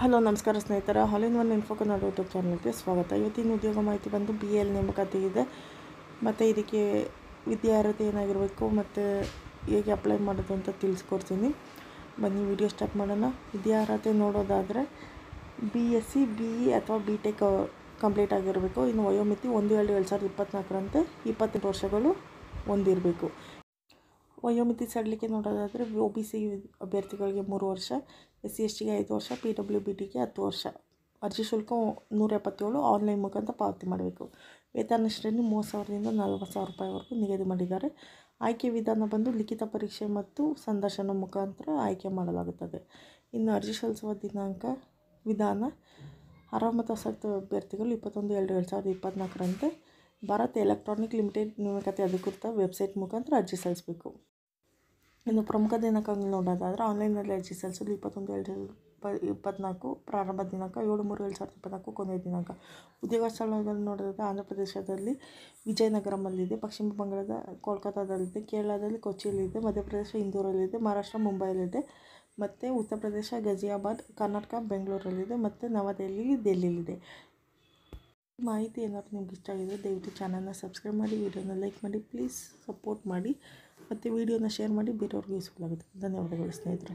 Hello ನಮಸ್ಕಾರ ಸ್ನೇಹಿತರೆ, all in one info Kannada YouTube ಚಾನಲ್ಗೆ ಸ್ವಾಗತ. ಇವತ್ತಿನ ಉದ್ಯೋಗ ಮಾಹಿತಿ ಬಂದು BL ನೇಮಕಾತಿ ಇದೆ. ಮತ್ತು ಇದಕ್ಕೆ ವಿದ್ಯಾರ್ಹತೆ ಏನಾಗಿರಬೇಕು ಮತ್ತು ಹೇಗೆ ಅಪ್ಲೈ ಮಾಡೋದು ಅಂತ ತಿಳಿಸ್ಕೊಡ್ತೀನಿ. ಬನ್ನಿ ವಿಡಿಯೋ ಸ್ಟಾರ್ಟ್ ಮಾಡೋಣ. ವಿದ್ಯಾರ್ಹತೆ ನೋಡೋದಾದರೆ BSc BE ಅಥವಾ BTech ಕಂಪ್ಲೀಟ್ ಆಗಿರಬೇಕು. ಇನ್ನು ವಯೋಮಿತಿ 1/7/2024ರಂತೆ 28 ವರ್ಷಗಳು ಹೊಂದಿರಬೇಕು. ವಯೋಮಿತಿ ಸಡಿಲಿಕೆ ನೋಡೋದಾದರೆ OBC ಅಭ್ಯರ್ಥಿಗಳಿಗೆ 3 ವರ್ಷ, SC STಗೆ 5 ವರ್ಷ, PWBTಗೆ 10 ವರ್ಷ. ಅರ್ಜಿ ಶುಲ್ಕ 177 ಆನ್ಲೈನ್ ಮುಖಾಂತರ ಪಾವತಿ ಮಾಡಬೇಕು. ವೇತನ ಶ್ರೇಣಿ 30,000ದಿಂದ 40,000 ರೂಪಾಯಿವರೆಗೂ ನಿಗದಿ ಮಾಡಿದ್ದಾರೆ. ಆಯ್ಕೆ ವಿಧಾನ ಬಂದು ಲಿಖಿತ ಪರೀಕ್ಷೆ ಮತ್ತು ಸಂದರ್ಶನ ಮುಖಾಂತರ ಆಯ್ಕೆ ಮಾಡಲಾಗುತ್ತದೆ. ಇನ್ನು ಅರ್ಜಿ ಸಲ್ಲಿಸುವ ವಿಧಾನ ಅರ್ಹ ಮತ್ತು ಆಸಕ್ತ ಅಭ್ಯರ್ಥಿಗಳು 21/2/2024ರಂತೆ ಭಾರತ್ ಎಲೆಕ್ಟ್ರಾನಿಕ್ ಲಿಮಿಟೆಡ್ ನೇಮಕಾತಿ ಅಧಿಕೃತ ವೆಬ್ಸೈಟ್ ಮುಖಾಂತರ ಅರ್ಜಿ ಸಲ್ಲಿಸಬೇಕು. ಇನ್ನು ಪ್ರಮುಖ ದಿನಾಂಕಗಳು ನೋಡೋದಾದರೆ ಆನ್ಲೈನ್ನಲ್ಲಿ ಅರ್ಜಿ ಸಲ್ಲಿಸಲು 21/2/2024 ಪ್ರಾರಂಭ ದಿನಾಂಕ, 7/3/2024 ಕೊನೆಯ ದಿನಾಂಕ. ಉದ್ಯೋಗ ಸ್ಥಳಗಳು ನೋಡೋದಾದರೆ ಆಂಧ್ರ ಪ್ರದೇಶದಲ್ಲಿ ವಿಜಯನಗರಮಲ್ಲಿದೆ, ಪಶ್ಚಿಮ ಬಂಗಾಳದ ಕೋಲ್ಕತ್ತಾದಲ್ಲಿದೆ, ಕೇರಳದಲ್ಲಿ ಕೊಚ್ಚಿಯಲ್ಲಿದೆ, ಮಧ್ಯಪ್ರದೇಶ ಇಂದೋರಲ್ಲಿದೆ, ಮಹಾರಾಷ್ಟ್ರ ಮುಂಬೈಯಲ್ಲಿದೆ ಮತ್ತು ಉತ್ತರ ಪ್ರದೇಶ ಗಾಜಿಯಾಬಾದ್, ಕರ್ನಾಟಕ ಬೆಂಗಳೂರಲ್ಲಿದೆ ಮತ್ತು ನವದೆಹಲಿಯಲ್ಲಿದೆ. ಮಾಹಿತಿ ಏನಾದರೂ ನಿಮ್ಗೆ ಇಷ್ಟ ಆಗಿದ್ರೆ ದಯವಿಟ್ಟು ಚಾನಲ್ನ ಸಬ್ಸ್ಕ್ರೈಬ್ ಮಾಡಿ, ವಿಡಿಯೋನ ಲೈಕ್ ಮಾಡಿ, ಪ್ಲೀಸ್ ಸಪೋರ್ಟ್ ಮಾಡಿ ಮತ್ತು ವಿಡಿಯೋನ ಶೇರ್ ಮಾಡಿ, ಬೇರೆಯವ್ರಿಗೆ ಯೂಸ್ಫುಲ್ ಆಗುತ್ತೆ. ಧನ್ಯವಾದಗಳು ಸ್ನೇಹಿತರೆ.